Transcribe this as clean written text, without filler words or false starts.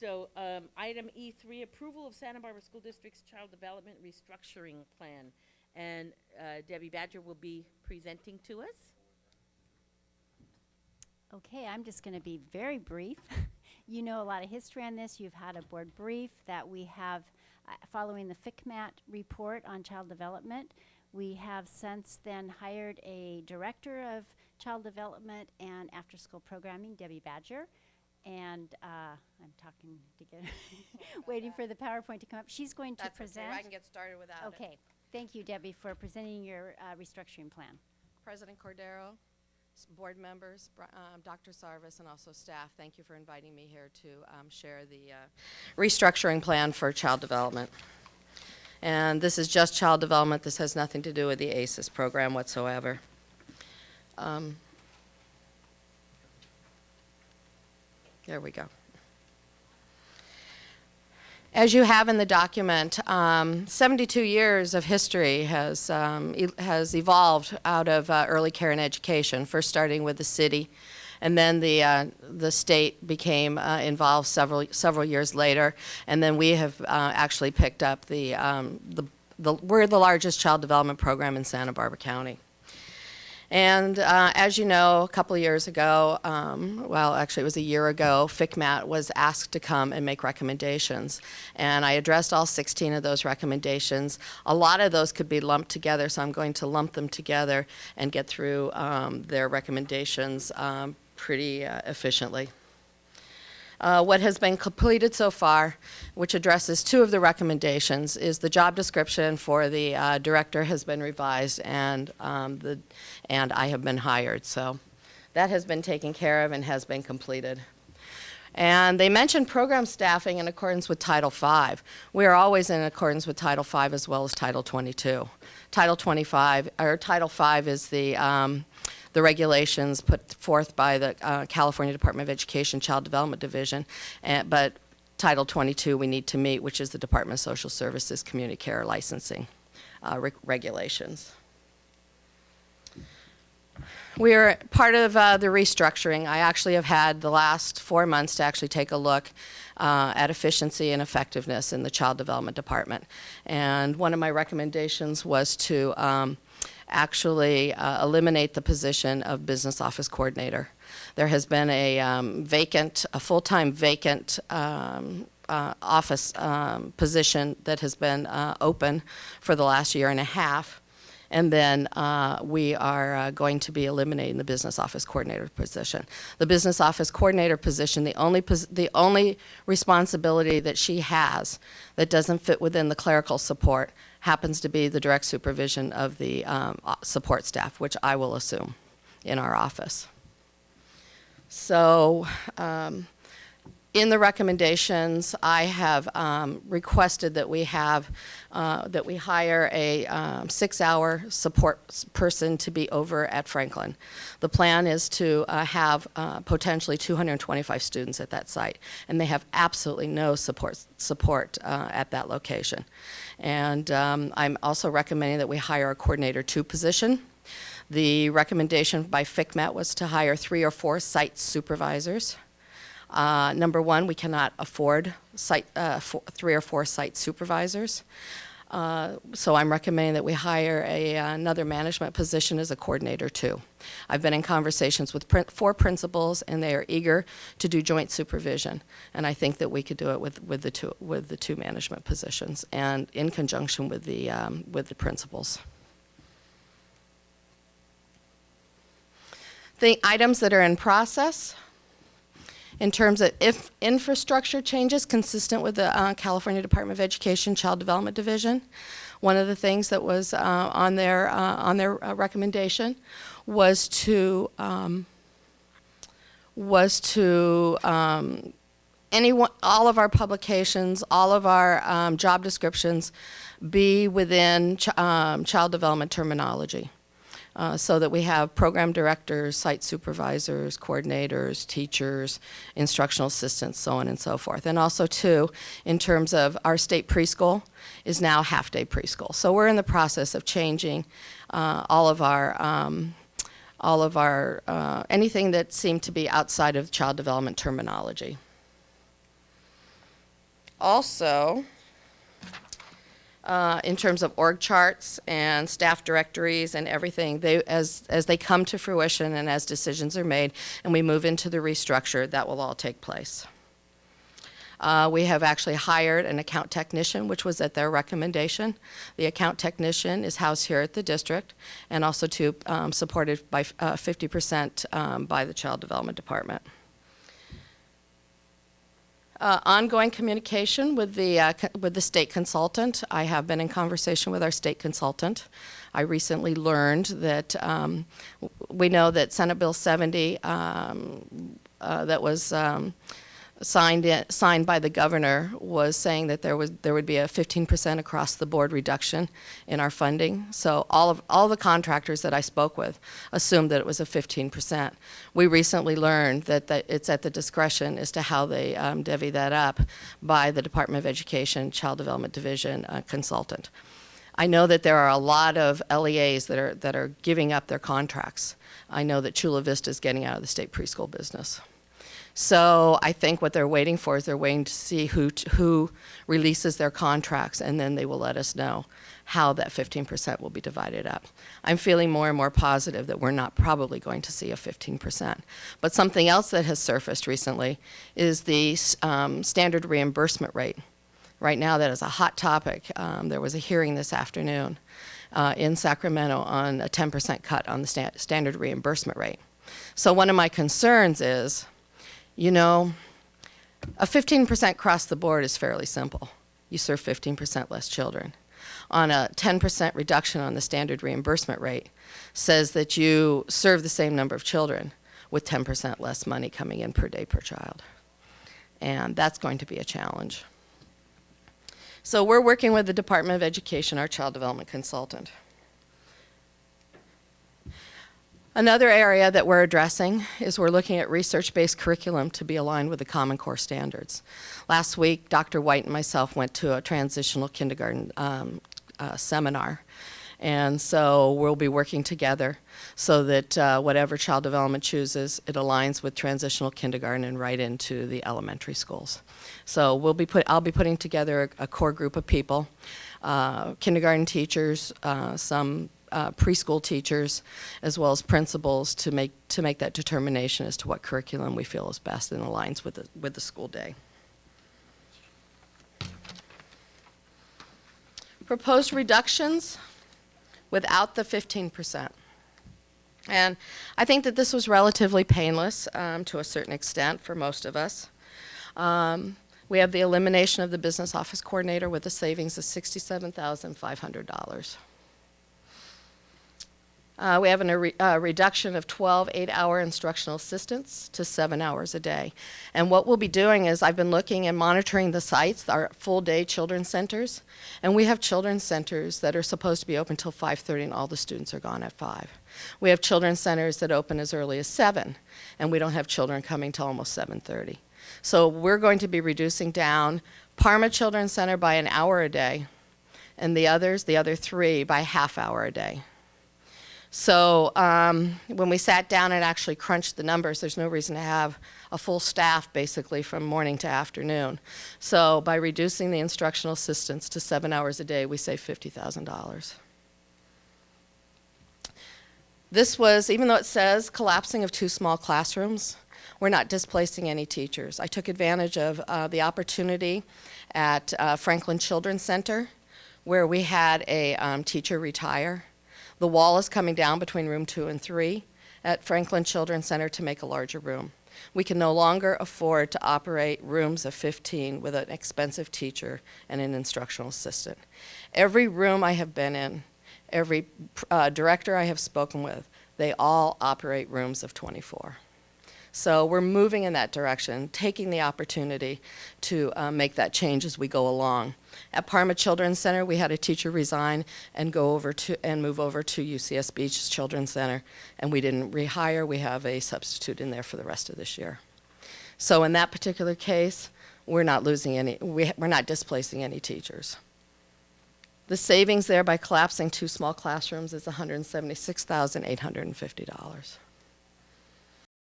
So, item E3, approval of Santa Barbara School District's Child Development Restructuring Plan. And Debbie Badger will be presenting to us. Okay, I'm just going to be very brief. You know a lot of history on this. You've had a board brief that we have following the FCMAT report on child development. We have since then hired a director of child development and after-school programming, Debbie Badger. And I'm talking to get waiting for the PowerPoint to come up. She's going to That's present. okay. I can get started without it. Okay, thank you, Debbie, for presenting your restructuring plan. President Cordero, board members, Dr. Sarvis, and also staff, thank you for inviting me here to share the restructuring plan for child development. And this is just child development. This has nothing to do with the ACES program whatsoever. There we go. As you have in the document, 72 years of history has evolved out of early care and education, first starting with the city, and then the state became involved several years later, and then we have actually picked up we're the largest child development program in Santa Barbara County. And as you know, a couple of years ago, well, actually it was a year ago, FCMAT was asked to come and make recommendations. And I addressed all 16 of those recommendations. A lot of those could be lumped together, so I'm going to lump them together and get through their recommendations pretty efficiently. What has been completed so far, which addresses two of the recommendations, is the job description for the director has been revised, and I have been hired. So that has been taken care of and has been completed. And they mentioned program staffing in accordance with Title V. We are always in accordance with Title V as well as Title 22. Title 25, or Title V is the regulations put forth by the California Department of Education Child Development Division, but Title 22 we need to meet, which is the Department of Social Services Community Care Licensing regulations. We are part of the restructuring. I actually have had the last 4 months to actually take a look at efficiency and effectiveness in the Child Development Department. And one of my recommendations was to actually eliminate the position of business office coordinator. There has been a full-time vacant office position that has been open for the last year and a half. And then we are going to be eliminating the business office coordinator position. The business office coordinator position, the only responsibility that she has that doesn't fit within the clerical support happens to be the direct supervision of the support staff, which I will assume in our office. So in the recommendations, I have requested that we hire a 6-hour support person to be over at Franklin. The plan is to have potentially 225 students at that site, and they have absolutely no support at that location. And I'm also recommending that we hire a coordinator 2 position. The recommendation by FCMAT was to hire 3 or 4 site supervisors. Number one, we cannot afford 3 or 4 site supervisors. So I'm recommending that we hire another management position as a coordinator 2. I've been in conversations with 4 principals, and they are eager to do joint supervision. And I think that we could do it with the two management positions and in conjunction with the principals. The items that are in process. In terms of infrastructure changes consistent with the California Department of Education Child Development Division, one of the things that was on their recommendation was to all of our publications, all of our job descriptions be within child development terminology. So that we have program directors, site supervisors, coordinators, teachers, instructional assistants, so on and so forth. And also, too, in terms of our state preschool is now half-day preschool. So we're in the process of changing all of our anything that seemed to be outside of child development terminology. also, in terms of org charts and staff directories and everything, as they come to fruition and as decisions are made and we move into the restructure, that will all take place. We have actually hired an account technician, which was at their recommendation. The account technician is housed here at the district and also supported by 50% by the Child Development Department. Ongoing communication with the state consultant. I have been in conversation with our state consultant. I recently learned that we know that Senate Bill 70 that was signed by the governor was saying that there would be a 15% across the board reduction in our funding. So all the contractors that I spoke with assumed that it was a 15%. We recently learned that it's at the discretion as to how they divvy that up by the Department of Education Child Development Division consultant. I know that there are a lot of LEAs that are giving up their contracts. I know that Chula Vista is getting out of the state preschool business. So I think what they're waiting for is they're waiting to see who releases their contracts, and then they will let us know how that 15% will be divided up. I'm feeling more and more positive that we're not probably going to see a 15%. But something else that has surfaced recently is the standard reimbursement rate. Right now, that is a hot topic. There was a hearing this afternoon in Sacramento on a 10% cut on the standard reimbursement rate. So one of my concerns is, you know, a 15% across the board is fairly simple. You serve 15% less children. On a 10% reduction on the standard reimbursement rate says that you serve the same number of children with 10% less money coming in per day per child. And that's going to be a challenge. So we're working with the Department of Education, our child development consultant. Another area that we're addressing is we're looking at research-based curriculum to be aligned with the Common Core standards. Last week, Dr. White and myself went to a transitional kindergarten seminar. And so we'll be working together so that whatever child development chooses, it aligns with transitional kindergarten and right into the elementary schools. So I'll be putting together a core group of people, kindergarten teachers, some preschool teachers, as well as principals to make that determination as to what curriculum we feel is best and aligns with the school day. Proposed reductions without the 15%. And I think that this was relatively painless to a certain extent for most of us. We have the elimination of the business office coordinator with a savings of $67,500. We have a reduction of 12 8-hour instructional assistants to 7 hours a day. And what we'll be doing is I've been looking and monitoring the sites, our full-day children's centers, and we have children's centers that are supposed to be open till 5:30 and all the students are gone at 5. We have children's centers that open as early as 7, and we don't have children coming till almost 7:30. So we're going to be reducing down Parma Children's Center by an hour a day, and the other 3 by half hour a day. So when we sat down and actually crunched the numbers, there's no reason to have a full staff basically from morning to afternoon. So by reducing the instructional assistants to 7 hours a day, we save $50,000. This was, even though it says collapsing of 2 small classrooms, we're not displacing any teachers. I took advantage of the opportunity at Franklin Children's Center where we had a teacher retire. The wall is coming down between room 2 and 3 at Franklin Children's Center to make a larger room. We can no longer afford to operate rooms of 15 with an expensive teacher and an instructional assistant. Every room I have been in, every director I have spoken with, they all operate rooms of 24. So we're moving in that direction, taking the opportunity to make that change as we go along. At Parma Children's Center, we had a teacher resign and move over to UCS Beach Children's Center, and we didn't rehire. We have a substitute in there for the rest of this year. So in that particular case, we're not displacing any teachers. The savings there by collapsing 2 small classrooms is $176,850.